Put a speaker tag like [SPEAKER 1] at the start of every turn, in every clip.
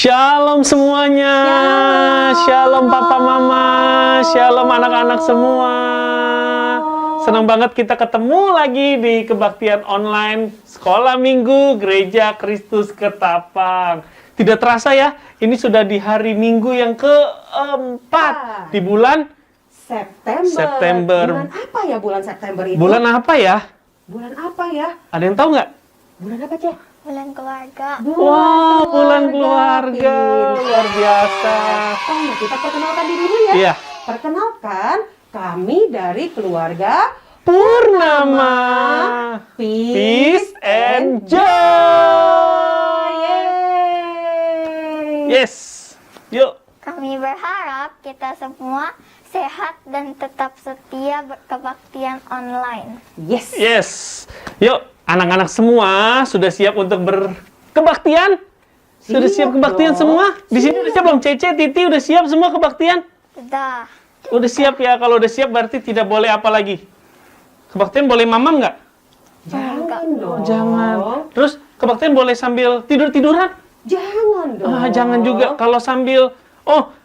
[SPEAKER 1] Shalom semuanya. Shalom Papa Mama. Shalom anak-anak semua. Senang banget kita ketemu lagi di kebaktian online Sekolah Minggu Gereja Kristus Ketapang. Tidak terasa ya, ini sudah di hari Minggu yang keempat di bulan
[SPEAKER 2] September. Bulan apa ya bulan September itu?
[SPEAKER 1] Bulan apa ya?
[SPEAKER 2] Bulan apa ya?
[SPEAKER 1] Ada yang tahu nggak?
[SPEAKER 2] Bulan apa, Cek?
[SPEAKER 3] Bulan keluarga.
[SPEAKER 1] Wah, bulan keluarga. Luar biasa.
[SPEAKER 2] Oh, nah kita perkenalkan diri dulu ya.
[SPEAKER 1] Iya.
[SPEAKER 2] Perkenalkan, kami dari keluarga
[SPEAKER 1] Purnama. Peace and Joy.
[SPEAKER 2] Yeay.
[SPEAKER 1] Yes. Yuk.
[SPEAKER 3] Kami berharap kita semua sehat dan tetap setia berkebaktian online.
[SPEAKER 2] Yes.
[SPEAKER 1] Yes. Yuk, anak-anak semua sudah siap untuk berkebaktian? Sudah siap kebaktian
[SPEAKER 2] dong.
[SPEAKER 1] semua? Di sini udah siap belum? Cece, Titi udah siap semua kebaktian?
[SPEAKER 3] Sudah.
[SPEAKER 1] Udah siap ya. Kalau udah siap berarti tidak boleh apa lagi? Kebaktian boleh mamam nggak?
[SPEAKER 2] Jangan dong.
[SPEAKER 1] Jangan. Terus kebaktian boleh sambil tidur-tiduran?
[SPEAKER 2] Jangan dong.
[SPEAKER 1] Jangan juga. Kalau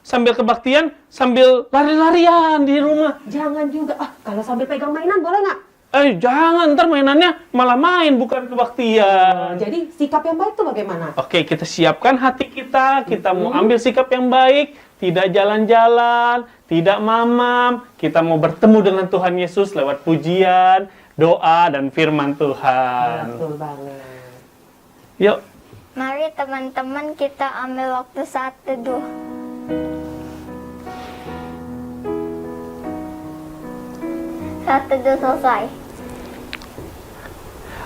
[SPEAKER 1] sambil kebaktian, sambil lari-larian di rumah.
[SPEAKER 2] Jangan juga. Kalau sambil pegang mainan boleh nggak?
[SPEAKER 1] Jangan, ntar mainannya malah main, bukan kebaktian.
[SPEAKER 2] Jadi sikap yang baik itu bagaimana?
[SPEAKER 1] Oke, kita siapkan hati kita mau ambil sikap yang baik, tidak jalan-jalan, tidak mamam. Kita mau bertemu dengan Tuhan Yesus lewat pujian, doa, dan firman Tuhan.
[SPEAKER 2] Betul banget.
[SPEAKER 1] Yuk,
[SPEAKER 3] Mari teman-teman kita ambil waktu saat teduh. Saat teduh selesai.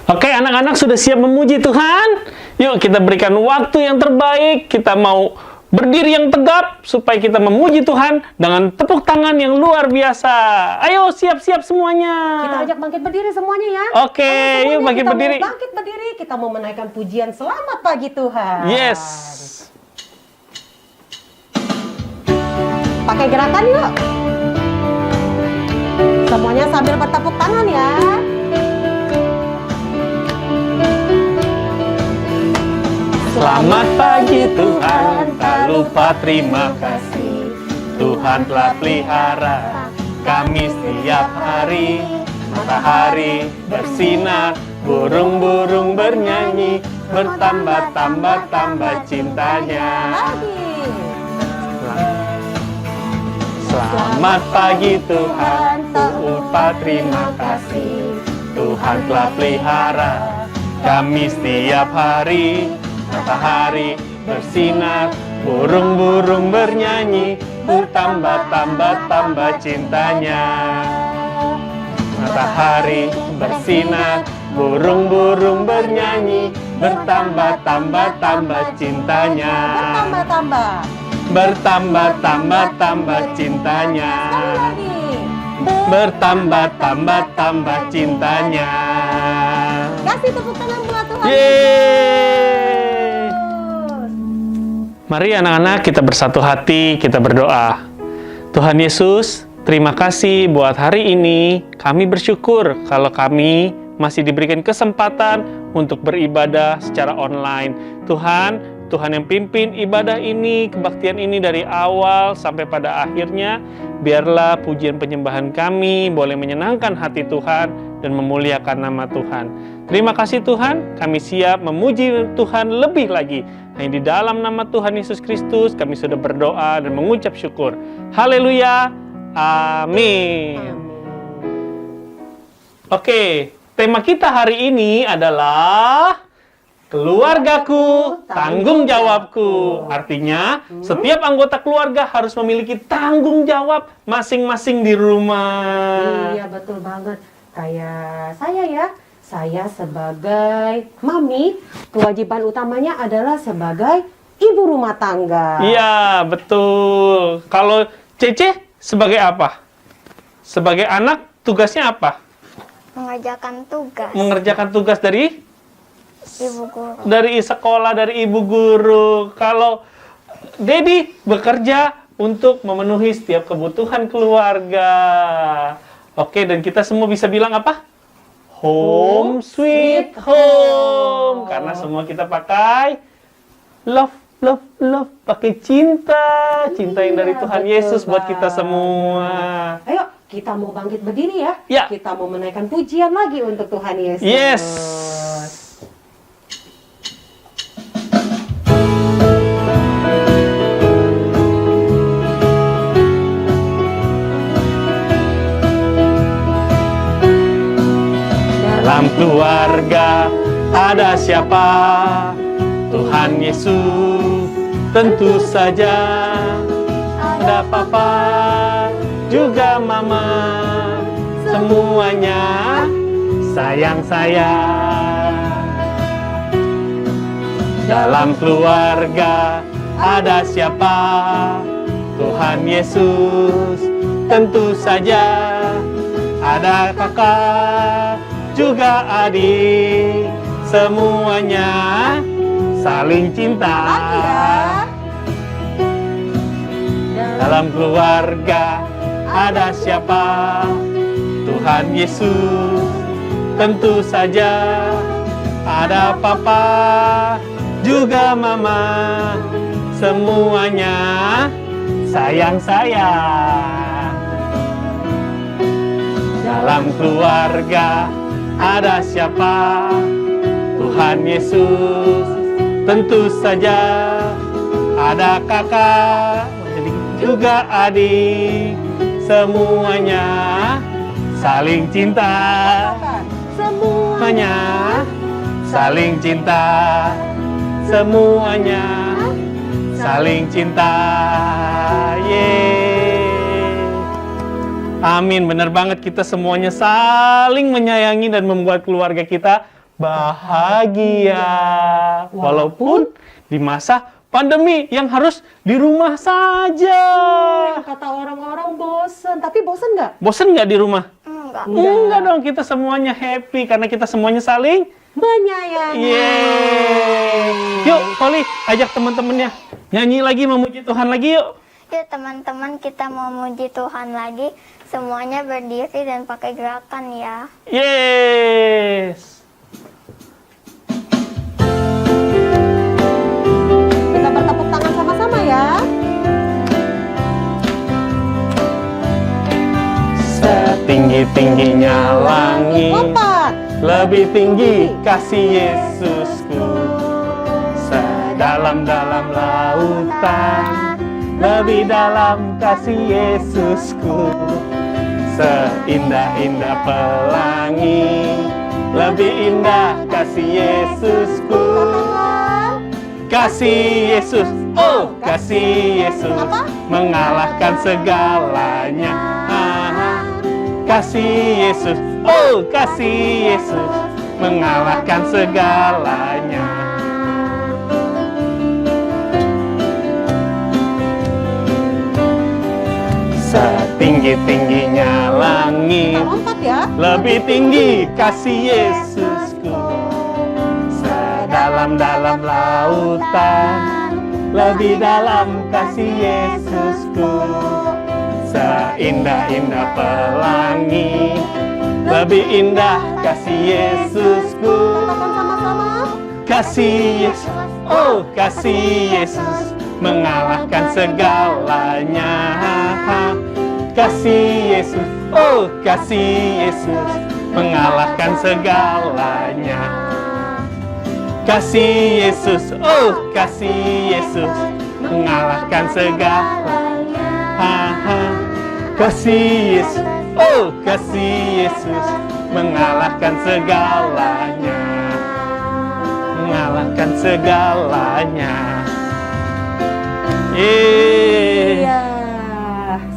[SPEAKER 1] oke anak-anak sudah siap memuji Tuhan? Yuk kita berikan waktu yang terbaik, kita mau berdiri yang tegap supaya kita memuji Tuhan dengan tepuk tangan yang luar biasa. Ayo siap-siap semuanya.
[SPEAKER 2] Kita ajak bangkit berdiri semuanya ya.
[SPEAKER 1] Oke,
[SPEAKER 2] Ayo,
[SPEAKER 1] yuk bangkit
[SPEAKER 2] kita
[SPEAKER 1] berdiri.
[SPEAKER 2] mau bangkit berdiri, kita mau menaikkan pujian selamat pagi Tuhan.
[SPEAKER 1] Yes.
[SPEAKER 2] Pakai gerakan yuk. Semuanya sambil bertepuk tangan ya.
[SPEAKER 1] Selamat pagi Tuhan, tak lupa terima kasih. Tuhan telah pelihara kami setiap hari. Matahari bersinar, burung-burung bernyanyi, bertambah-tambah cintanya. Selamat pagi Tuhan, lupa terima kasih. Tuhan telah pelihara kami setiap hari. Matahari bersinar, burung-burung bernyanyi, bertambah-tambah cintanya. Matahari bersinar, burung-burung bernyanyi, bertambah-tambah cintanya. Bertambah-tambah cintanya. Bertambah-tambah cintanya.
[SPEAKER 2] Kasih tepuk tangan buat Tuhan.
[SPEAKER 1] Yeay. Mari anak-anak kita bersatu hati, kita berdoa. Tuhan Yesus, terima kasih buat hari ini. Kami bersyukur kalau kami masih diberikan kesempatan untuk beribadah secara online. Tuhan yang pimpin ibadah ini, kebaktian ini dari awal sampai pada akhirnya. Biarlah pujian penyembahan kami boleh menyenangkan hati Tuhan dan memuliakan nama Tuhan. Terima kasih Tuhan, kami siap memuji Tuhan lebih lagi. Hanya di dalam nama Tuhan Yesus Kristus kami sudah berdoa dan mengucap syukur. Haleluya. Amin. Oke, tema kita hari ini adalah keluargaku, tanggung jawabku. Artinya, setiap anggota keluarga harus memiliki tanggung jawab masing-masing di rumah.
[SPEAKER 2] Iya betul banget. Kayak saya ya. Saya sebagai mami, kewajiban utamanya adalah sebagai ibu rumah tangga.
[SPEAKER 1] Iya, betul. Kalau Cece sebagai apa? Sebagai anak, tugasnya apa?
[SPEAKER 3] Mengerjakan tugas.
[SPEAKER 1] Mengerjakan tugas dari?
[SPEAKER 3] Ibu guru.
[SPEAKER 1] Dari sekolah, dari ibu guru. Kalau Dedi bekerja untuk memenuhi setiap kebutuhan keluarga. Oke, dan kita semua bisa bilang apa? Home sweet home. Karena semua kita pakai love love pakai cinta yang dari
[SPEAKER 2] Iya,
[SPEAKER 1] Tuhan
[SPEAKER 2] betul
[SPEAKER 1] Yesus buat kita
[SPEAKER 2] banget.
[SPEAKER 1] semua.
[SPEAKER 2] Ayo, kita mau bangkit berdiri ya.
[SPEAKER 1] Ya.
[SPEAKER 2] Kita mau menaikkan pujian lagi untuk Tuhan Yesus.
[SPEAKER 1] Yes. Dalam keluarga ada siapa? Tuhan Yesus tentu saja. Ada papa juga mama, semuanya sayang saya. Dalam keluarga ada siapa? Tuhan Yesus tentu saja. Ada kakak juga adik, semuanya saling cinta.
[SPEAKER 2] Lagi ya.
[SPEAKER 1] Dalam keluarga ada siapa? Tuhan Yesus tentu saja. Ada papa juga mama, semuanya sayang saya. Dalam keluarga ada siapa? Tuhan Yesus tentu saja. Ada kakak juga adik, semuanya saling cinta. Semuanya saling cinta. Semuanya saling cinta. Yeay. Amin, benar banget, kita semuanya saling menyayangi dan membuat keluarga kita bahagia. Walaupun di masa pandemi yang harus di rumah saja.
[SPEAKER 2] Kata orang-orang bosen, tapi bosen nggak?
[SPEAKER 1] Bosen nggak di rumah?
[SPEAKER 3] Enggak.
[SPEAKER 1] Enggak dong, kita semuanya happy karena kita semuanya saling.
[SPEAKER 2] Menyayangi.
[SPEAKER 1] Yeay. Yuk, Holly, ajak teman-temannya nyanyi lagi, memuji Tuhan lagi yuk.
[SPEAKER 3] Yuk teman-teman, kita mau muji Tuhan lagi. Semuanya berdiri dan pakai gerakan ya.
[SPEAKER 1] Yes.
[SPEAKER 2] Kita bertepuk tangan sama-sama ya.
[SPEAKER 1] Setinggi-tingginya langit,
[SPEAKER 2] Lompat.
[SPEAKER 1] lebih tinggi kasih Yesusku. Sedalam-dalam lautan, lebih dalam kasih Yesusku. Seindah-indah pelangi, lebih indah kasih Yesusku. Kasih Yesus, oh kasih Yesus, mengalahkan segalanya. Kasih Yesus, oh kasih Yesus, mengalahkan segalanya. Setinggi-tingginya langit,
[SPEAKER 2] Lompat ya.
[SPEAKER 1] lebih tinggi kasih Yesusku. Sedalam-dalam lautan, lebih dalam kasih Yesusku. Seindah-indah pelangi, lebih indah kasih Yesusku.
[SPEAKER 2] Katakan sama-sama.
[SPEAKER 1] Kasih Yesus, oh kasih Yesus, mengalahkan segalanya. Kasih Yesus, oh kasih Yesus, mengalahkan segalanya. Kasih Yesus, oh kasih Yesus, mengalahkan segalanya. Kasih Yesus, oh kasih Yesus, mengalahkan segalanya. Mengalahkan segalanya.
[SPEAKER 2] Iya.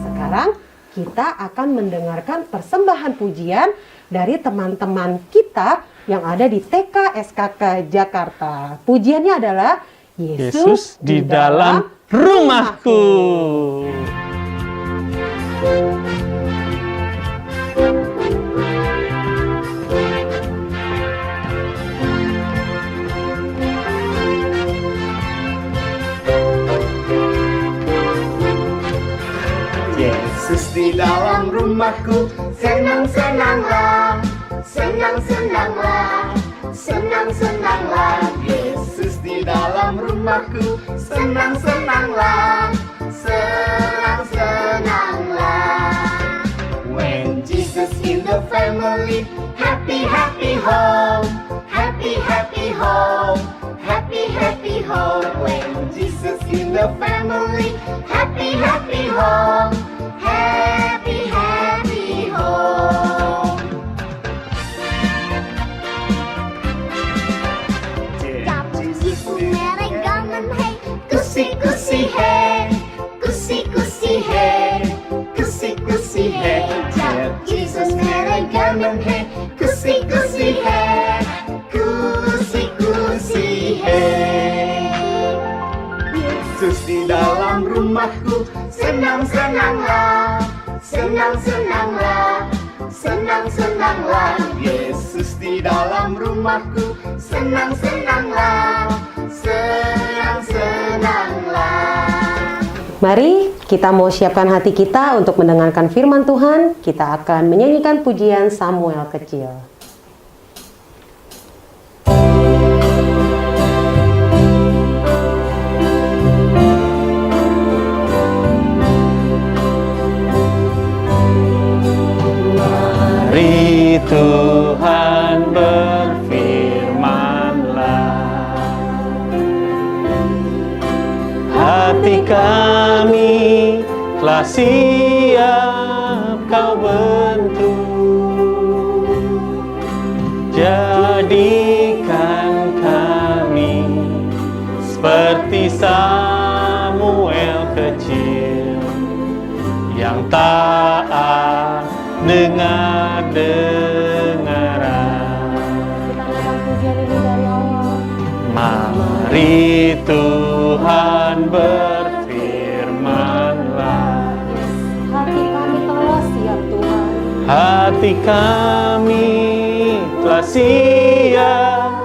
[SPEAKER 2] Sekarang kita akan mendengarkan persembahan pujian dari teman-teman kita yang ada di TK SKK Jakarta. Pujiannya adalah
[SPEAKER 1] Yesus di dalam rumahku.
[SPEAKER 4] Yesus di dalam rumahku, senang-senanglah, senang-senanglah, senang-senanglah. Yesus di dalam rumahku. Senang-senanglah, senang-senanglah. When Jesus in the family, happy, happy home. Happy, happy home. Happy, happy home. When Jesus in the family, happy, happy home. Happy, happy home. Kusi-kusi hey, kusi-kusi hey, kusi-kusi hey. Jesus merah gamen hey, kusi-kusi hey, kusi-kusi hey. Yesus di dalam rumahku, senang-senanglah, senang-senanglah, senang-senanglah. Yesus di dalam rumahku, senang-senanglah, senang-senanglah.
[SPEAKER 2] Mari kita mau siapkan hati kita untuk mendengarkan firman Tuhan. Kita akan menyanyikan pujian Samuel kecil.
[SPEAKER 1] Mari Tuhan berfirman-Lah, hati kami telah siap Kau bentuk. Jadikan kami seperti Samuel kecil yang taat dengar-dengaran. Mari Tuhan berfirman-Lah,
[SPEAKER 2] Hati kami telah siap Tuhan.
[SPEAKER 1] hati kami telah siap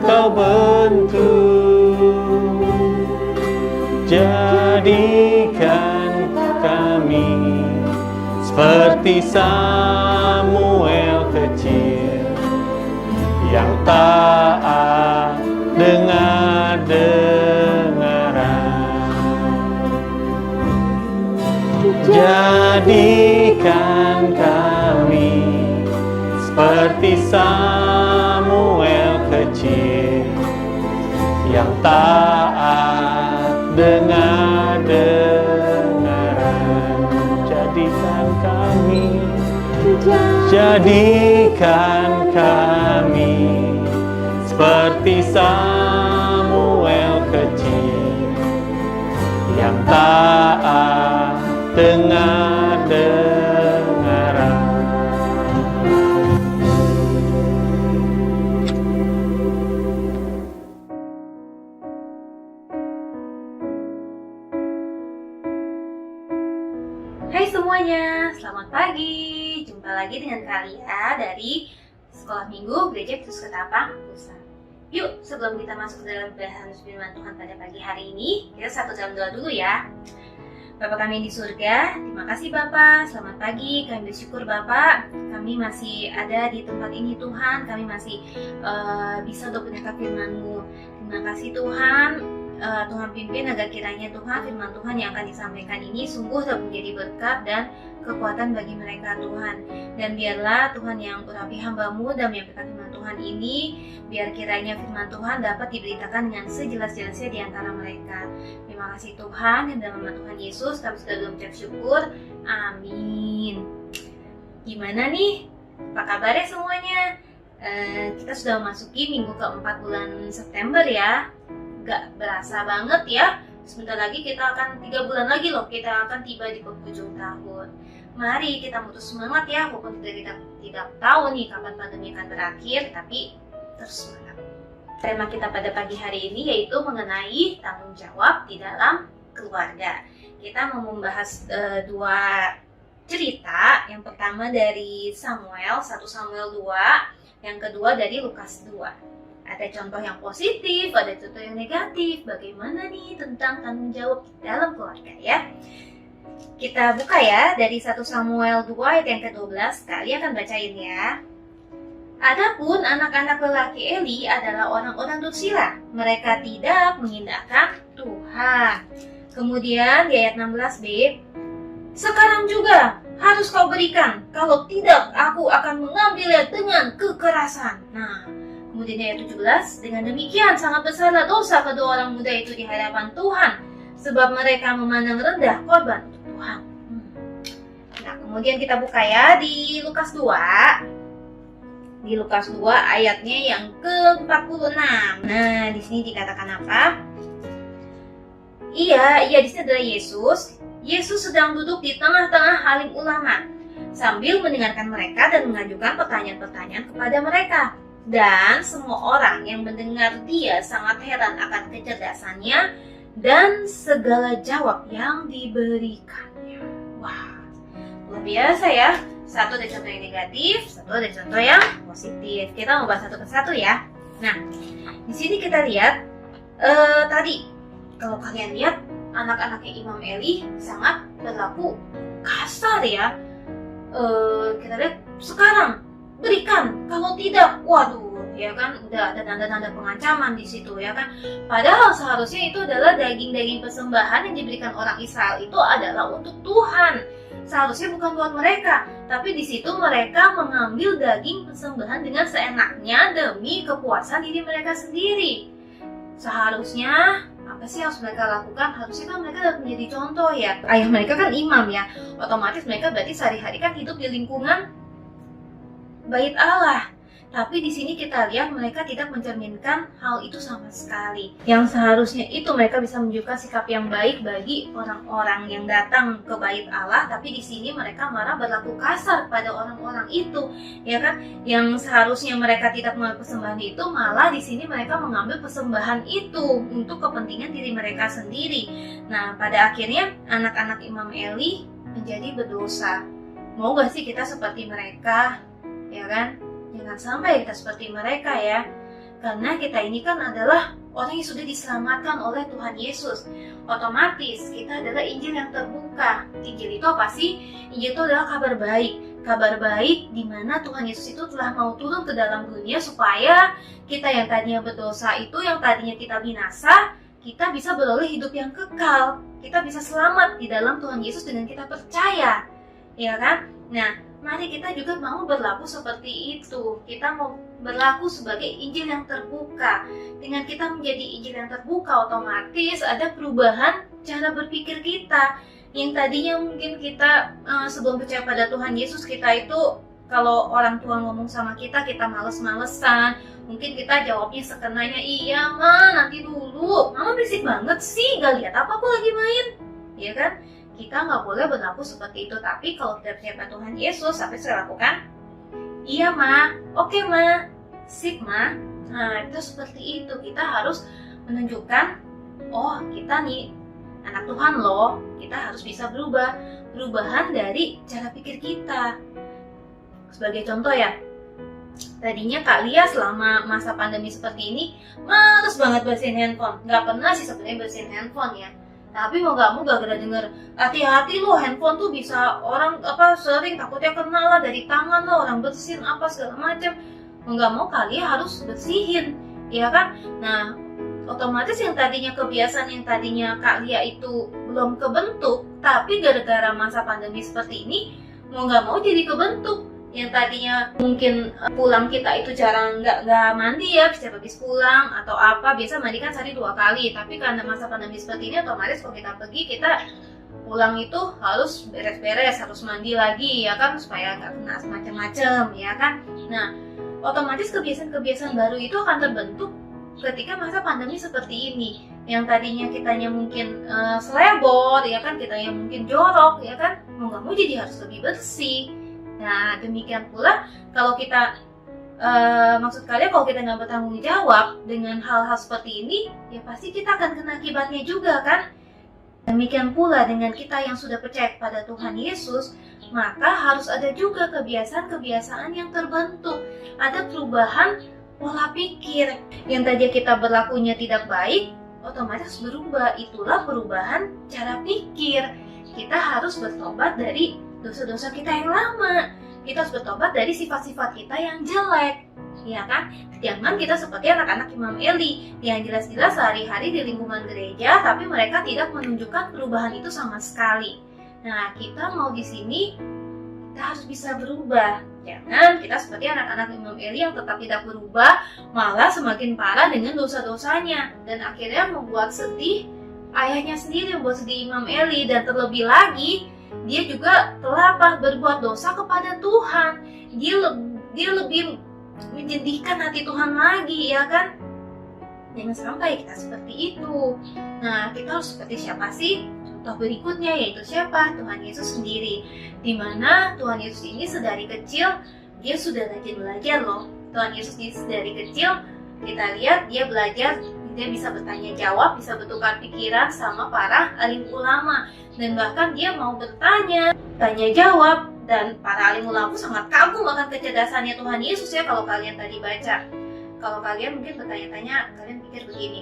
[SPEAKER 1] Kau bentuk. Jadikan kami seperti Samuel kecil yang taat dengar-dengaran. Jadikan kami seperti Samuel kecil yang taat dengar-dengaran. Jadikan kami seperti Samuel kecil yang taat dengar-dengaran.
[SPEAKER 5] Hai semuanya, selamat pagi. Jumpa lagi dengan Kalia dari Sekolah Minggu Gereja Kristus Ketapang Pusat. Yuk, sebelum kita masuk ke dalam bahasan firman Tuhan pada pagi hari ini, kita satu dalam doa dulu ya. Bapa kami yang di surga, terima kasih Bapa, selamat pagi, kami bersyukur Bapa, kami masih ada di tempat ini Tuhan, kami masih bisa untuk mendengar firman-Mu. Terima kasih Tuhan, Tuhan pimpin agar kiranya Tuhan firman Tuhan yang akan disampaikan ini sungguh dapat menjadi berkat dan kekuatan bagi mereka Tuhan. Dan biarlah Tuhan yang urapi hamba-Mu dan menyampaikan firman Tuhan ini, biar kiranya firman Tuhan dapat diberitakan dengan sejelas-jelasnya di antara mereka. Terima kasih Tuhan, dan dalam nama Tuhan Yesus kami sudah berucap syukur. Amin. Gimana nih? Apa kabarnya semuanya? Kita sudah memasuki minggu keempat bulan September ya. Gak berasa banget ya. Sebentar lagi kita akan 3 bulan lagi loh, kita akan tiba di penghujung tahun. Mari kita mutus semangat ya, walaupun kita tidak tahu nih kapan pandemi akan berakhir, tapi terus semangat. Tema kita pada pagi hari ini yaitu mengenai tanggung jawab di dalam keluarga. Kita mau membahas 2 cerita. Yang pertama dari Samuel, 1 Samuel 2, yang kedua dari Lukas 2. Ada contoh yang positif, ada contoh yang negatif. Bagaimana nih tentang tanggung jawab dalam keluarga ya? Kita buka ya dari 1 Samuel 2 ayat yang ke-12. Kalian akan bacain ya. Adapun anak-anak lelaki Eli adalah orang-orang dursila. Mereka tidak mengindahkan Tuhan. Kemudian di ayat 16b, sekarang juga harus kau berikan, kalau tidak aku akan mengambilnya dengan kekerasan. Nah, kemudian di ayat 17, dengan demikian sangat besarlah dosa kedua orang muda itu di hadapan Tuhan, sebab mereka memandang rendah korban untuk Tuhan. Nah, kemudian kita buka ya di Lukas 2. Di Lukas 2 ayatnya yang ke-46. Nah, di sini dikatakan apa? Ia di sini adalah Yesus. Yesus sedang duduk di tengah-tengah alim ulama sambil mendengarkan mereka dan mengajukan pertanyaan-pertanyaan kepada mereka. Dan semua orang yang mendengar dia sangat heran akan kecerdasannya dan segala jawab yang diberikannya. Wah, luar biasa ya. Satu dari contoh yang negatif, satu dari contoh yang positif. Kita mau bahas satu persatu ya. Nah, di sini kita lihat tadi kalau kalian lihat anak-anaknya Imam Eli sangat berlaku kasar ya. Kita lihat sekarang berikan, kalau tidak, waduh, ya kan udah ada tanda-tanda pengancaman di situ ya kan. Padahal seharusnya itu adalah daging-daging persembahan yang diberikan orang Israel itu adalah untuk Tuhan. Seharusnya bukan buat mereka, tapi di situ mereka mengambil daging persembahan dengan seenaknya demi kepuasan diri mereka sendiri. Seharusnya apa sih harus mereka lakukan? Harusnya kan mereka dapat menjadi contoh ya. Ayah mereka kan imam ya, otomatis mereka berarti sehari-hari kan hidup di lingkungan Bait Allah. Tapi di sini kita lihat mereka tidak mencerminkan hal itu sama sekali. Yang seharusnya itu mereka bisa menunjukkan sikap yang baik bagi orang-orang yang datang ke Bait Allah, tapi di sini mereka malah berlaku kasar pada orang-orang itu, ya kan? Yang seharusnya mereka tidak mengambil persembahan itu, malah di sini mereka mengambil persembahan itu untuk kepentingan diri mereka sendiri. Nah, pada akhirnya anak-anak Imam Eli menjadi berdosa. Mau gak sih kita seperti mereka, ya kan? Jangan sampai kita seperti mereka ya. Karena kita ini kan adalah orang yang sudah diselamatkan oleh Tuhan Yesus. Otomatis kita adalah Injil yang terbuka. Injil itu apa sih? Injil itu adalah kabar baik. Kabar baik di mana Tuhan Yesus itu telah mau turun ke dalam dunia supaya kita yang tadinya berdosa itu, yang tadinya kita binasa, kita bisa beroleh hidup yang kekal. Kita bisa selamat di dalam Tuhan Yesus dengan kita percaya. Ya kan? Nah, mari kita juga mau berlaku seperti itu. Kita mau berlaku sebagai Injil yang terbuka. Dengan kita menjadi Injil yang terbuka, otomatis ada perubahan cara berpikir kita. Yang tadinya mungkin kita sebelum percaya pada Tuhan Yesus, kita itu kalau orang tua ngomong sama kita males-malesan. Mungkin kita jawabnya sekenanya, iya ma, nanti dulu. Mama berisik banget sih, gak lihat apa aku lagi main. Ya kan? Kita nggak boleh berlaku seperti itu. Tapi kalau kita percaya pada Tuhan Yesus, apa yang saya lakukan? Iya ma, oke ma, sip ma. Nah, itu seperti itu. Kita harus menunjukkan, oh kita nih anak Tuhan loh. Kita harus bisa berubah. Perubahan dari cara pikir kita. Sebagai contoh ya, tadinya Kak Lia selama masa pandemi seperti ini males banget bersihin handphone. Nggak pernah sih sebenarnya bersihin handphone ya. Tapi mau gak mau gara-gara denger hati-hati loh, handphone tuh bisa orang sering takutnya kena lah dari tangan lah, orang bersihin apa segala macam. Mau gak mau kalian harus bersihin, ya kan? Nah, otomatis yang tadinya kebiasaan yang tadinya Kak Lia itu belum kebentuk, tapi gara-gara masa pandemi seperti ini mau gak mau jadi kebentuk. Yang tadinya mungkin pulang kita itu jarang nggak mandi ya, setiap habis pulang atau apa, biasa mandi kan sehari 2 kali. Tapi karena masa pandemi seperti ini, otomatis kalau kita pergi, kita pulang itu harus beres-beres, harus mandi lagi ya kan, supaya nggak kena macam-macam ya kan. Nah, otomatis kebiasaan-kebiasaan baru itu akan terbentuk ketika masa pandemi seperti ini. Yang tadinya kitanya mungkin selebor ya kan, kitanya mungkin jorok ya kan, mau nggak mau jadi harus lebih bersih. Nah, demikian pula kalau kita maksud kalian kalau kita nggak bertanggung jawab dengan hal-hal seperti ini, ya pasti kita akan kena akibatnya juga kan. Demikian pula dengan kita yang sudah percaya pada Tuhan Yesus, maka harus ada juga kebiasaan-kebiasaan yang terbentuk. Ada perubahan pola pikir. Yang tadi kita berlakunya tidak baik, otomatis berubah. Itulah perubahan cara pikir. Kita harus bertobat dari dosa-dosa kita yang lama. kita harus bertobat dari sifat-sifat kita yang jelek, ya kan? Jangan kita seperti anak-anak Imam Eli yang jelas-jelas sehari-hari di lingkungan gereja, tapi mereka tidak menunjukkan perubahan itu sama sekali. Nah, kita mau di sini, kita harus bisa berubah. Jangan kita seperti anak-anak Imam Eli yang tetap tidak berubah, malah semakin parah dengan dosa-dosanya, dan akhirnya membuat sedih ayahnya sendiri, membuat sedih Imam Eli, dan terlebih lagi dia juga telah berbuat dosa kepada Tuhan. Dia lebih menyedihkan hati Tuhan lagi, ya kan? Jangan sampai kita seperti itu. Nah, kita harus seperti siapa sih? Contoh berikutnya yaitu siapa? Tuhan Yesus sendiri. Dimana Tuhan Yesus ini sedari kecil dia sudah rajin belajar loh. Tuhan Yesus ini sedari kecil kita lihat dia belajar, dia bisa bertanya jawab, bisa bertukar pikiran sama para alim ulama, dan bahkan dia mau bertanya, tanya jawab, dan para alim ulama sangat kagum akan kecerdasannya Tuhan Yesus ya. Kalau kalian tadi baca, kalau kalian mungkin bertanya-tanya, kalian pikir begini,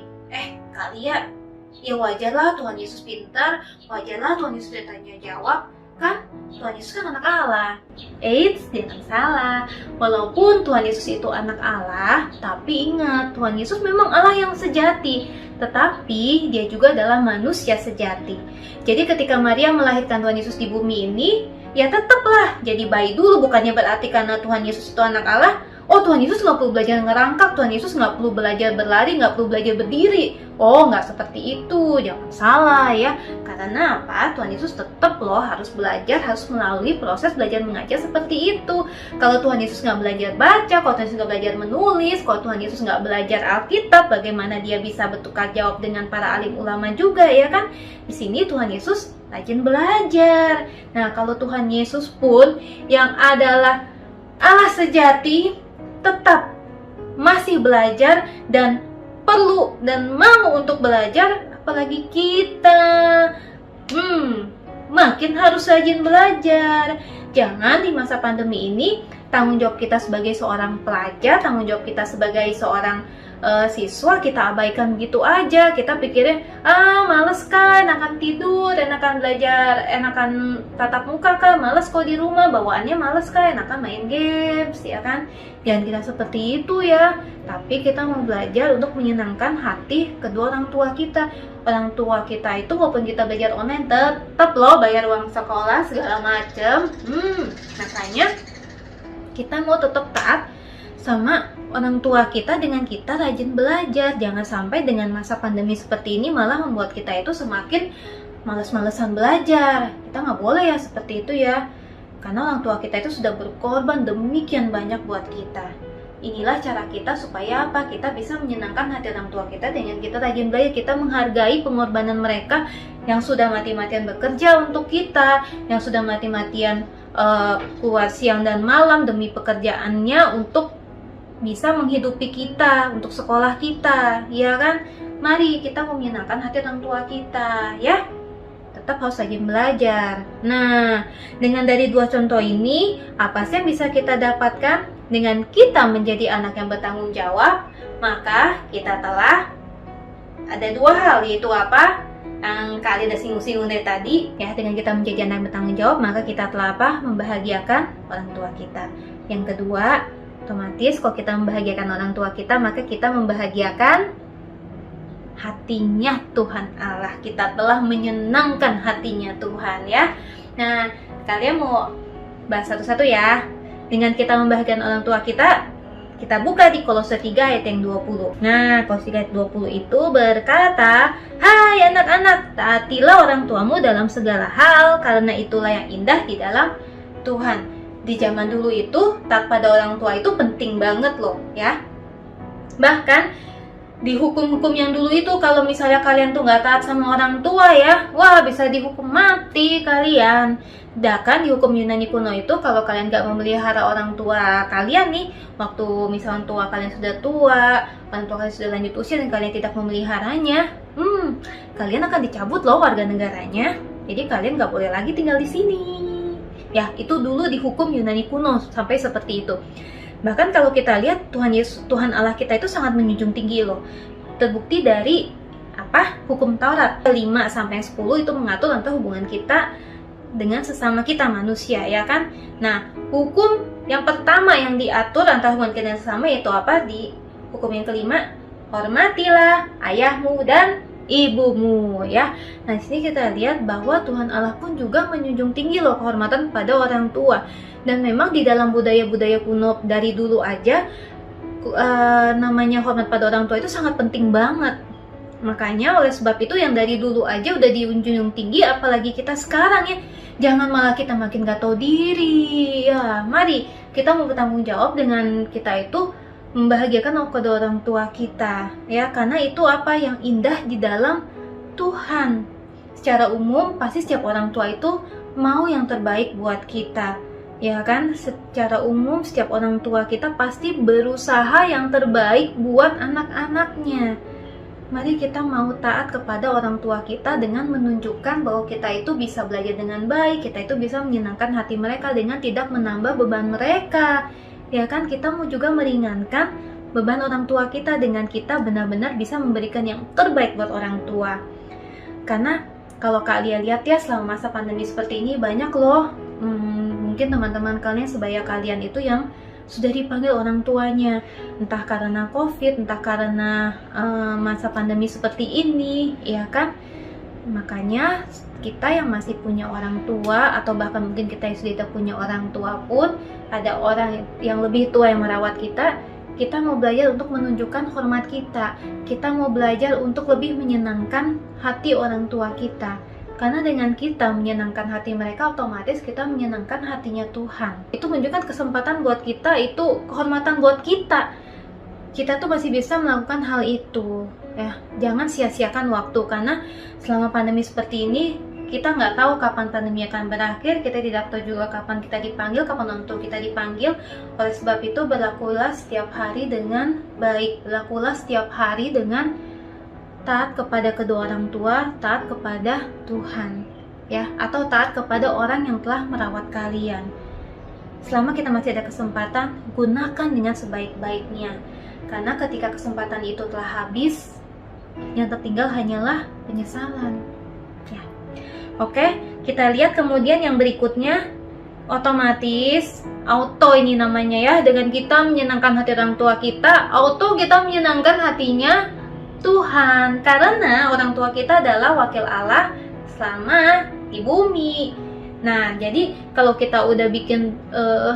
[SPEAKER 5] kalian ya wajarlah Tuhan Yesus pintar, wajarlah Tuhan Yesus bertanya jawab, kan Tuhan Yesus kan anak Allah. Eits, jangan salah. Walaupun Tuhan Yesus itu anak Allah, tapi ingat, Tuhan Yesus memang Allah yang sejati, tetapi dia juga adalah manusia sejati. Jadi ketika Maria melahirkan Tuhan Yesus di bumi ini, ya tetaplah jadi bayi dulu. Bukannya berarti karena Tuhan Yesus itu anak Allah, oh Tuhan Yesus nggak perlu belajar ngerangkak, Tuhan Yesus nggak perlu belajar berlari, nggak perlu belajar berdiri. Oh, nggak seperti itu, jangan salah ya. Karena apa? Tuhan Yesus tetap loh harus belajar, harus melalui proses belajar mengajar seperti itu. Kalau Tuhan Yesus nggak belajar baca, kalau Tuhan Yesus nggak belajar menulis, kalau Tuhan Yesus nggak belajar Alkitab, bagaimana dia bisa bertukar jawab dengan para alim ulama juga, ya kan? Di sini Tuhan Yesus rajin belajar. Nah, kalau Tuhan Yesus pun yang adalah Allah sejati tetap masih belajar dan perlu dan mau untuk belajar, apalagi kita makin harus rajin belajar. Jangan di masa pandemi ini tanggung jawab kita sebagai seorang pelajar, tanggung jawab kita sebagai seorang siswa kita abaikan begitu aja. Kita pikirin, males kan, enakan tidur, enakan belajar, enakan tatap muka kan, males kalau di rumah, bawaannya males kan, enakan main games, ya kan? Jangan kita seperti itu ya. Tapi kita mau belajar untuk menyenangkan hati kedua orang tua kita. Orang tua kita itu walaupun kita belajar online tetap loh bayar uang sekolah segala macem. Makanya kita mau tetap taat sama orang tua kita dengan kita rajin belajar. Jangan sampai dengan masa pandemi seperti ini malah membuat kita itu semakin malas-malesan belajar. Kita nggak boleh ya seperti itu ya. Karena orang tua kita itu sudah berkorban demikian banyak buat kita. Inilah cara kita supaya apa? Kita bisa menyenangkan hati orang tua kita dengan kita rajin belajar. Kita menghargai pengorbanan mereka yang sudah mati-matian bekerja untuk kita, yang sudah mati-matian keluar siang dan malam demi pekerjaannya untuk bisa menghidupi kita, untuk sekolah kita, ya kan? Mari kita menyenangkan hati orang tua kita, ya. Tetap harus rajin belajar. Nah, dengan dari dua contoh ini, apa sih yang bisa kita dapatkan? Dengan kita menjadi anak yang bertanggung jawab, maka kita telah ada dua hal, yaitu apa? Yang kalian udah singgung-singgung dari tadi, ya. Dengan kita menjadi anak yang bertanggung jawab, maka kita telah apa? Membahagiakan orang tua kita. Yang kedua, otomatis kalau kita membahagiakan orang tua kita, maka kita membahagiakan hatinya Tuhan Allah. Kita telah menyenangkan hatinya Tuhan, ya. Nah, kalian mau bahas satu-satu ya. Dengan kita membahagiakan orang tua kita, kita buka di Kolose 3 ayat yang 20. Nah, Kolose 3 ayat 20 itu berkata, "Hai anak-anak, taatilah orang tuamu dalam segala hal, karena itulah yang indah di dalam Tuhan." Di zaman dulu itu, taat pada orang tua itu penting banget loh, ya. Bahkan di hukum-hukum yang dulu itu, kalau misalnya kalian tuh nggak taat sama orang tua ya, wah bisa dihukum mati kalian. Sedangkan di hukum Yunani kuno itu, kalau kalian nggak memelihara orang tua kalian nih, waktu misalnya tua kalian sudah tua, orang tua kalian sudah lanjut usia dan kalian tidak memeliharanya, kalian akan dicabut loh warga negaranya. Jadi kalian nggak boleh lagi tinggal di sini. Ya, itu dulu di hukum Yunani kuno sampai seperti itu. Bahkan kalau kita lihat Tuhan Yesus, Tuhan Allah kita itu sangat menjunjung tinggi loh. Terbukti dari hukum Taurat 5 sampai 10 itu mengatur tentang hubungan kita dengan sesama kita manusia, ya kan? Nah, hukum yang pertama yang diatur antara hubungan kita dengan sesama yaitu apa? Di hukum yang kelima, hormatilah ayahmu dan ibumu, ya. Nah, di sini kita lihat bahwa Tuhan Allah pun juga menjunjung tinggi loh kehormatan pada orang tua. Dan memang di dalam budaya-budaya kuno dari dulu aja namanya hormat pada orang tua itu sangat penting banget. Makanya oleh sebab itu yang dari dulu aja udah dijunjung tinggi, apalagi kita sekarang ya. Jangan malah kita makin gak tahu diri. Ya, mari kita mau bertanggung jawab dengan kita itu membahagiakan kedua orang tua kita, ya, karena itu apa yang indah di dalam Tuhan. Secara umum pasti setiap orang tua itu mau yang terbaik buat kita, ya kan? Secara umum setiap orang tua kita pasti berusaha yang terbaik buat anak-anaknya. Mari kita mau taat kepada orang tua kita dengan menunjukkan bahwa kita itu bisa belajar dengan baik, kita itu bisa menyenangkan hati mereka dengan tidak menambah beban mereka. Ya kan, kita mau juga meringankan beban orang tua kita dengan kita benar-benar bisa memberikan yang terbaik buat orang tua. Karena kalau kalian lihat ya, selama masa pandemi seperti ini banyak loh, mungkin teman-teman kalian sebaya kalian itu yang sudah dipanggil orang tuanya, entah karena COVID, entah karena masa pandemi seperti ini, ya kan? Makanya kita yang masih punya orang tua, atau bahkan mungkin kita yang sudah tidak punya orang tua pun, ada orang yang lebih tua yang merawat kita, kita mau belajar untuk menunjukkan hormat kita. Kita mau belajar untuk lebih menyenangkan hati orang tua kita. Karena dengan kita menyenangkan hati mereka, otomatis kita menyenangkan hatinya Tuhan. Itu menunjukkan kesempatan buat kita, itu kehormatan buat kita. Kita tuh masih bisa melakukan hal itu, ya. Jangan sia-siakan waktu, karena selama pandemi seperti ini, kita nggak tahu kapan pandemi akan berakhir. Kita tidak tahu juga kapan kita dipanggil, kapan orang tua kita dipanggil. Oleh sebab itu, berlakulah setiap hari dengan baik. Berlakulah setiap hari dengan taat kepada kedua orang tua, taat kepada Tuhan, ya, atau taat kepada orang yang telah merawat kalian. Selama kita masih ada kesempatan, gunakan dengan sebaik-baiknya. Karena ketika kesempatan itu telah habis, yang tertinggal hanyalah penyesalan. Ya. Oke, kita lihat kemudian yang berikutnya, otomatis auto ini namanya ya, dengan kita menyenangkan hati orang tua kita, auto kita menyenangkan hatinya Tuhan, karena orang tua kita adalah wakil Allah selama di bumi. Nah, jadi kalau kita udah bikin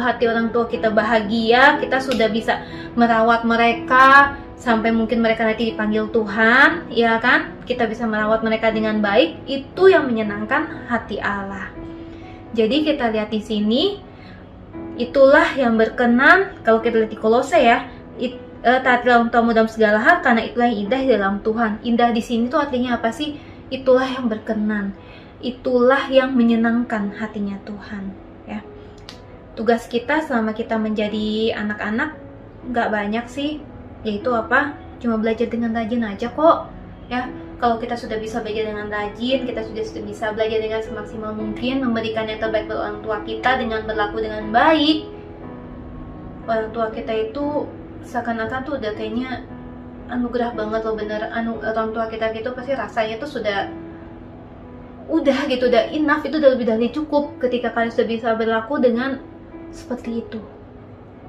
[SPEAKER 5] hati orang tua kita bahagia, kita sudah bisa merawat mereka sampai mungkin mereka nanti dipanggil Tuhan, ya kan? Kita bisa merawat mereka dengan baik, itu yang menyenangkan hati Allah. Jadi kita lihat di sini, itulah yang berkenan. Kalau kita lihat di Kolose ya, taatilah orang tuamu dalam segala hal, karena itulah yang indah di dalam Tuhan. Indah di sini tuh artinya apa sih? Itulah yang berkenan, itulah yang menyenangkan hatinya Tuhan. Ya, tugas kita selama kita menjadi anak-anak nggak banyak sih, yaitu apa? Cuma belajar dengan rajin aja kok. Ya, kalau kita sudah bisa belajar dengan rajin, kita sudah bisa belajar dengan semaksimal mungkin, memberikan yang terbaik buat orang tua kita dengan berlaku dengan baik. Orang tua kita itu seakan-akan tuh udah kayaknya anugerah banget loh, bener. Orang tua kita gitu pasti rasanya tuh udah gitu, udah enough, itu udah lebih dari cukup ketika kalian sudah bisa berlaku dengan seperti itu.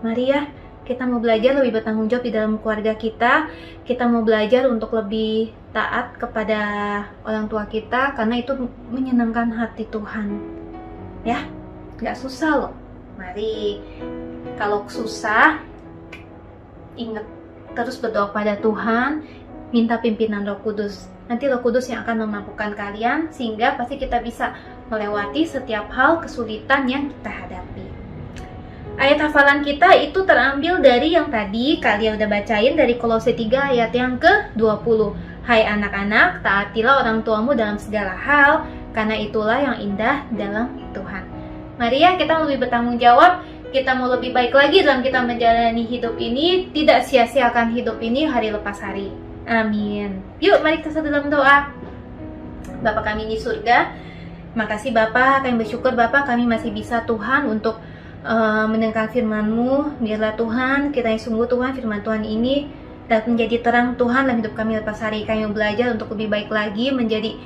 [SPEAKER 5] Mari ya, kita mau belajar lebih bertanggung jawab di dalam keluarga kita. Kita mau belajar untuk lebih taat kepada orang tua kita, karena itu menyenangkan hati Tuhan. Ya, gak susah loh. Mari, kalau susah, ingat terus berdoa pada Tuhan, minta pimpinan Roh Kudus. Nanti Roh Kudus yang akan memampukan kalian, sehingga pasti kita bisa melewati setiap hal kesulitan yang kita hadapi. Ayat hafalan kita itu terambil dari yang tadi kalian udah bacain, dari Kolose 3 ayat yang ke-20. Hai anak-anak, taatilah orang tuamu dalam segala hal, karena itulah yang indah dalam Tuhan. Mari ya, kita lebih bertanggung jawab. Kita mau lebih baik lagi dalam kita menjalani hidup ini, tidak sia-siakan hidup ini hari lepas hari. Amin. Yuk, mari kita satu dalam doa. Bapa kami di surga, makasih Bapa, kami bersyukur Bapa, kami masih bisa Tuhan untuk mendengar firman-Mu. Biarlah Tuhan, kita yang sungguh Tuhan, firman Tuhan ini dapat menjadi terang Tuhan dalam hidup kami lepas hari. Kami belajar untuk lebih baik lagi, menjadi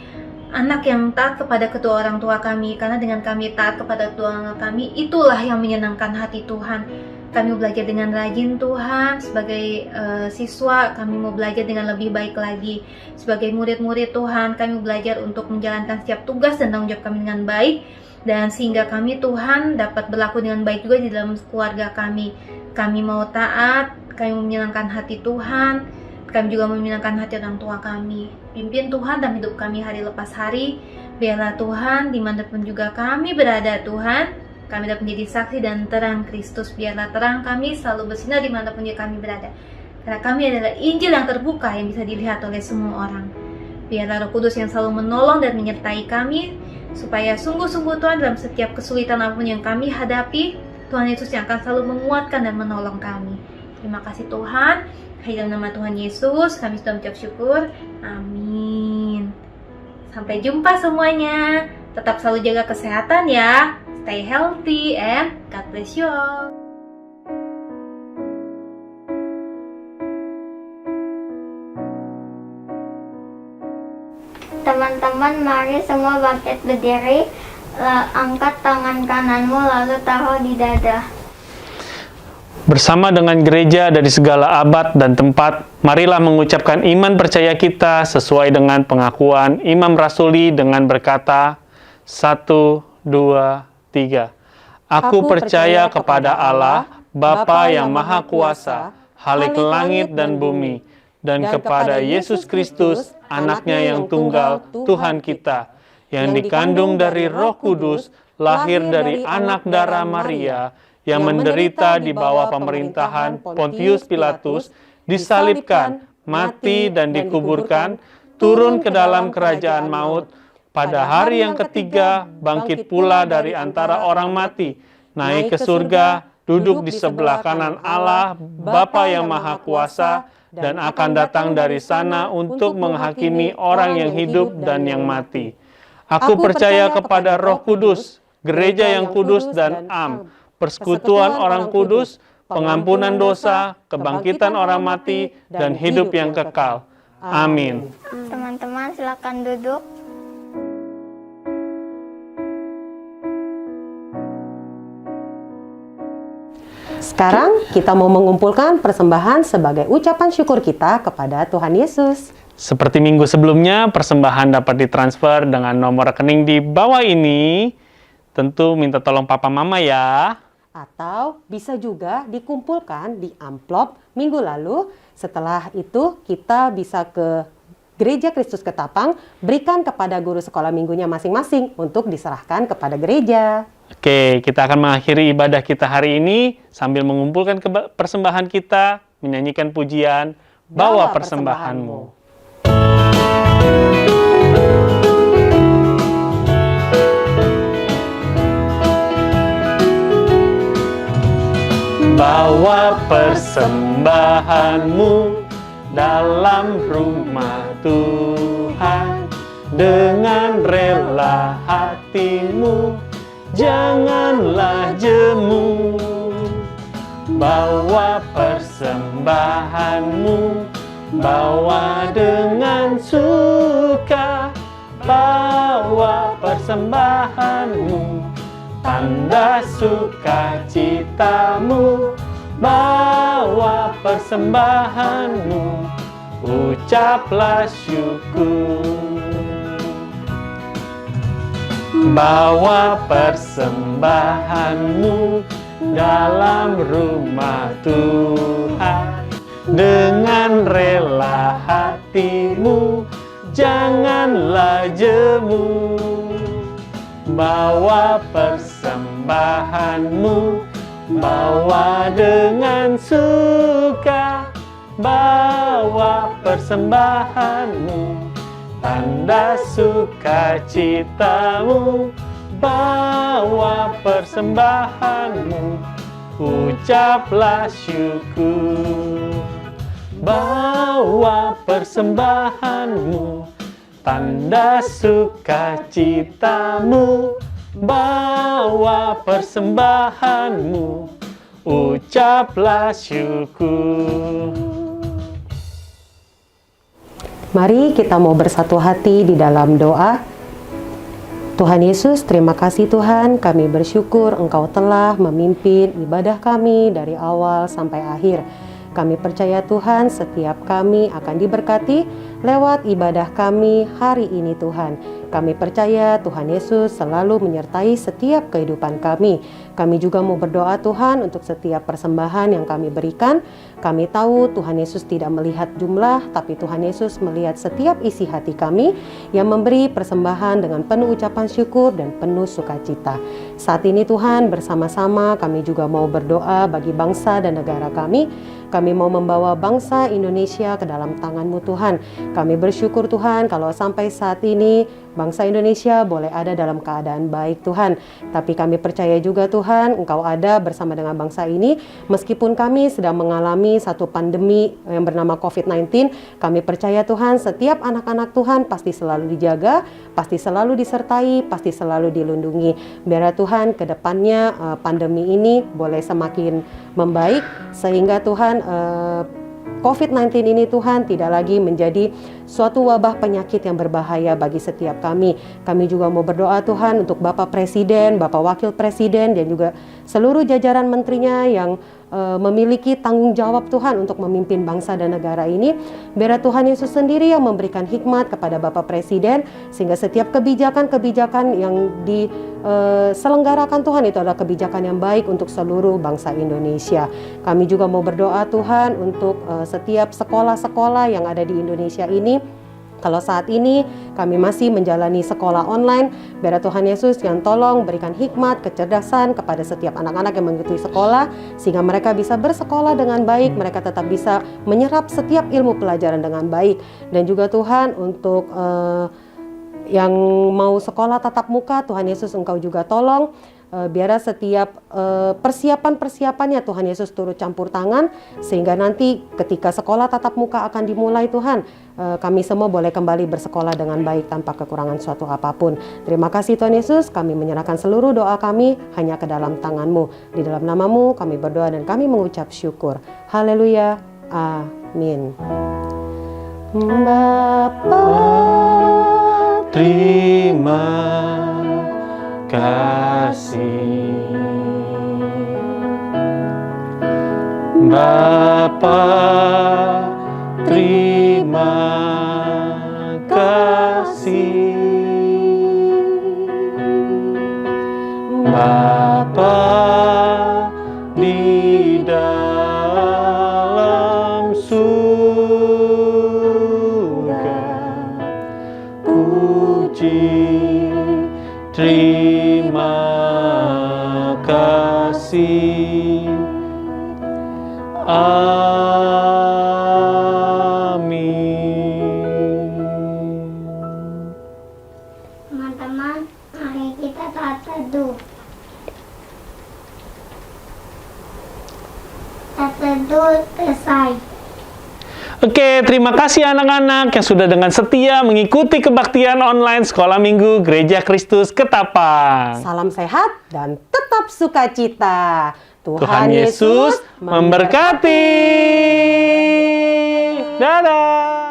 [SPEAKER 5] anak yang taat kepada kedua orang tua kami, karena dengan kami taat kepada kedua orang tua kami, itulah yang menyenangkan hati Tuhan. Kami belajar dengan rajin Tuhan. Sebagai siswa, kami mau belajar dengan lebih baik lagi. Sebagai murid-murid Tuhan, kami belajar untuk menjalankan setiap tugas dan tanggung jawab kami dengan baik, dan sehingga kami Tuhan dapat berlaku dengan baik juga di dalam keluarga kami. Kami mau taat, kami mau menyenangkan hati Tuhan, kami juga mau menyenangkan hati orang tua kami. Pimpin Tuhan dalam hidup kami hari lepas hari. Biarlah Tuhan, dimanapun juga kami berada Tuhan, kami dapat menjadi saksi dan terang Kristus. Biarlah terang kami selalu bersinar dimanapun juga kami berada. Karena kami adalah Injil yang terbuka yang bisa dilihat oleh semua orang. Biarlah Roh Kudus yang selalu menolong dan menyertai kami, supaya sungguh-sungguh Tuhan dalam setiap kesulitan apapun yang kami hadapi, Tuhan Yesus yang akan selalu menguatkan dan menolong kami. Terima kasih Tuhan. Dalam nama Tuhan Yesus, kami sudah mengucap syukur. Amin. Sampai jumpa semuanya. Tetap selalu jaga kesehatan ya. Stay healthy and God bless you all.
[SPEAKER 3] Teman-teman, mari semua bangkit berdiri. Angkat tangan kananmu lalu taruh di dada.
[SPEAKER 1] Bersama dengan gereja dari segala abad dan tempat, marilah mengucapkan iman percaya kita sesuai dengan pengakuan Imam Rasuli dengan berkata, 1, 2, 3. Aku percaya kepada Allah, Bapa yang Maha Kuasa, Khalik langit dan bumi, dan kepada Yesus Kristus, Anaknya yang tunggal, Tuhan kita, yang dikandung dari Roh Kudus, lahir dari anak darah Maria, yang menderita di bawah pemerintahan Pontius Pilatus, disalibkan, mati dan dikuburkan, turun ke dalam kerajaan maut, pada hari yang ketiga bangkit pula dari antara orang mati, naik ke surga, duduk di sebelah kanan Allah, Bapa yang Maha Kuasa, dan akan datang dari sana untuk menghakimi orang yang hidup dan yang mati. Aku percaya kepada Roh Kudus, gereja yang kudus dan am, persekutuan orang kudus, pengampunan dosa, kebangkitan orang mati, dan hidup yang kekal. Amin.
[SPEAKER 3] Teman-teman, silakan duduk.
[SPEAKER 2] Sekarang kita mau mengumpulkan persembahan sebagai ucapan syukur kita kepada Tuhan Yesus.
[SPEAKER 1] Seperti minggu sebelumnya, persembahan dapat ditransfer dengan nomor rekening di bawah ini. Tentu minta tolong papa mama ya.
[SPEAKER 2] Atau bisa juga dikumpulkan di amplop minggu lalu. Setelah itu kita bisa ke Gereja Kristus Ketapang, berikan kepada guru sekolah minggunya masing-masing untuk diserahkan kepada gereja.
[SPEAKER 1] Oke, kita akan mengakhiri ibadah kita hari ini sambil mengumpulkan persembahan kita, menyanyikan pujian, Bawa Persembahanmu. Bawa persembahanmu dalam rumah Tuhan, dengan rela hatimu, janganlah jemu. Bawa persembahanmu, bawa dengan suka. Bawa persembahanmu, tanda sukacitamu. Bawa persembahanmu, ucaplah syukur. Bawa persembahanmu dalam rumah Tuhan, dengan rela hatimu, janganlah jemu. Bawa persembahanmu, bawa dengan suka. Bawa persembahanmu, tanda sukacitamu. Bawa persembahanmu, ucaplah syukur. Bawa persembahanmu, tanda sukacitamu. Bawa persembahanmu, ucaplah syukur.
[SPEAKER 2] Mari kita mau bersatu hati di dalam doa. Tuhan Yesus, terima kasih Tuhan, kami bersyukur Engkau telah memimpin ibadah kami dari awal sampai akhir. Kami percaya Tuhan, setiap kami akan diberkati lewat ibadah kami hari ini Tuhan. Kami percaya Tuhan Yesus selalu menyertai setiap kehidupan kami. Kami juga mau berdoa Tuhan untuk setiap persembahan yang kami berikan. Kami tahu Tuhan Yesus tidak melihat jumlah, tapi Tuhan Yesus melihat setiap isi hati kami yang memberi persembahan dengan penuh ucapan syukur dan penuh sukacita. Saat ini Tuhan, bersama-sama kami juga mau berdoa bagi bangsa dan negara kami. Kami mau membawa bangsa Indonesia ke dalam tangan-Mu Tuhan. Kami bersyukur Tuhan kalau sampai saat ini bangsa Indonesia boleh ada dalam keadaan baik Tuhan. Tapi kami percaya juga Tuhan, Engkau ada bersama dengan bangsa ini. Meskipun kami sedang mengalami satu pandemi yang bernama COVID-19, kami percaya Tuhan setiap anak-anak Tuhan pasti selalu dijaga, pasti selalu disertai, pasti selalu dilindungi. Biar Tuhan ke depannya pandemi ini boleh semakin membaik sehingga Tuhan COVID-19 ini Tuhan tidak lagi menjadi suatu wabah penyakit yang berbahaya bagi setiap kami. Kami juga mau berdoa Tuhan untuk Bapak Presiden, Bapak Wakil Presiden dan juga seluruh jajaran menterinya yang memiliki tanggung jawab Tuhan untuk memimpin bangsa dan negara ini. Biar Tuhan Yesus sendiri yang memberikan hikmat kepada Bapak Presiden sehingga setiap kebijakan-kebijakan yang diselenggarakan Tuhan itu adalah kebijakan yang baik untuk seluruh bangsa Indonesia. Kami juga mau berdoa Tuhan untuk setiap sekolah-sekolah yang ada di Indonesia ini. Kalau saat ini kami masih menjalani sekolah online, biar Tuhan Yesus yang tolong berikan hikmat, kecerdasan kepada setiap anak-anak yang mengikuti sekolah, sehingga mereka bisa bersekolah dengan baik, mereka tetap bisa menyerap setiap ilmu pelajaran dengan baik. Dan juga Tuhan untuk yang mau sekolah tatap muka, Tuhan Yesus Engkau juga tolong. Biar setiap persiapan-persiapannya Tuhan Yesus turut campur tangan sehingga nanti ketika sekolah tatap muka akan dimulai Tuhan, kami semua boleh kembali bersekolah dengan baik tanpa kekurangan suatu apapun. Terima kasih Tuhan Yesus, kami menyerahkan seluruh doa kami hanya ke dalam tangan-Mu. Di dalam nama-Mu kami berdoa dan kami mengucap syukur. Haleluya. Amin. Bapa,
[SPEAKER 1] terima kasih. Bapa, terima kasih. Bapa di dalam surga, puji terima kasih. Amin.
[SPEAKER 3] Teman-teman, mari kita saat teduh. Saat teduh selesai.
[SPEAKER 1] Oke, terima kasih anak-anak yang sudah dengan setia mengikuti kebaktian online Sekolah Minggu Gereja Kristus Ketapang.
[SPEAKER 2] salam sehat dan tetap sukacita.
[SPEAKER 1] Tuhan Yesus memberkati. Dadah.